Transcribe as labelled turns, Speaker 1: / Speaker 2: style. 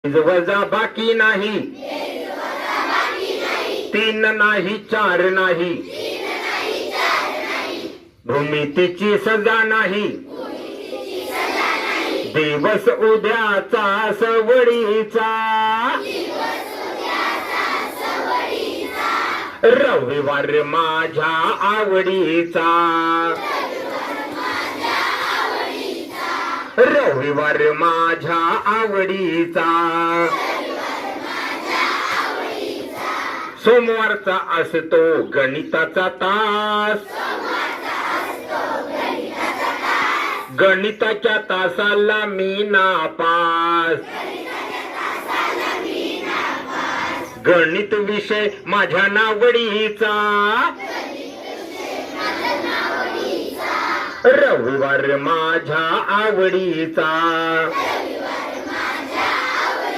Speaker 1: वजा बाकी नाही, 3 नाही 4 नाही, भूमितीची सजा नाही, दिवस उद्याचा सवडीचा, रविवार माझ्या आवडीचा, रविवार माझ्या आवडीचा, सोमवारचा असतो गणिताचा तास, गणिताच्या तासाला मी नापास, गणित विषय माझ्या नावडीचा, रविवार माझ्या आवडीचा.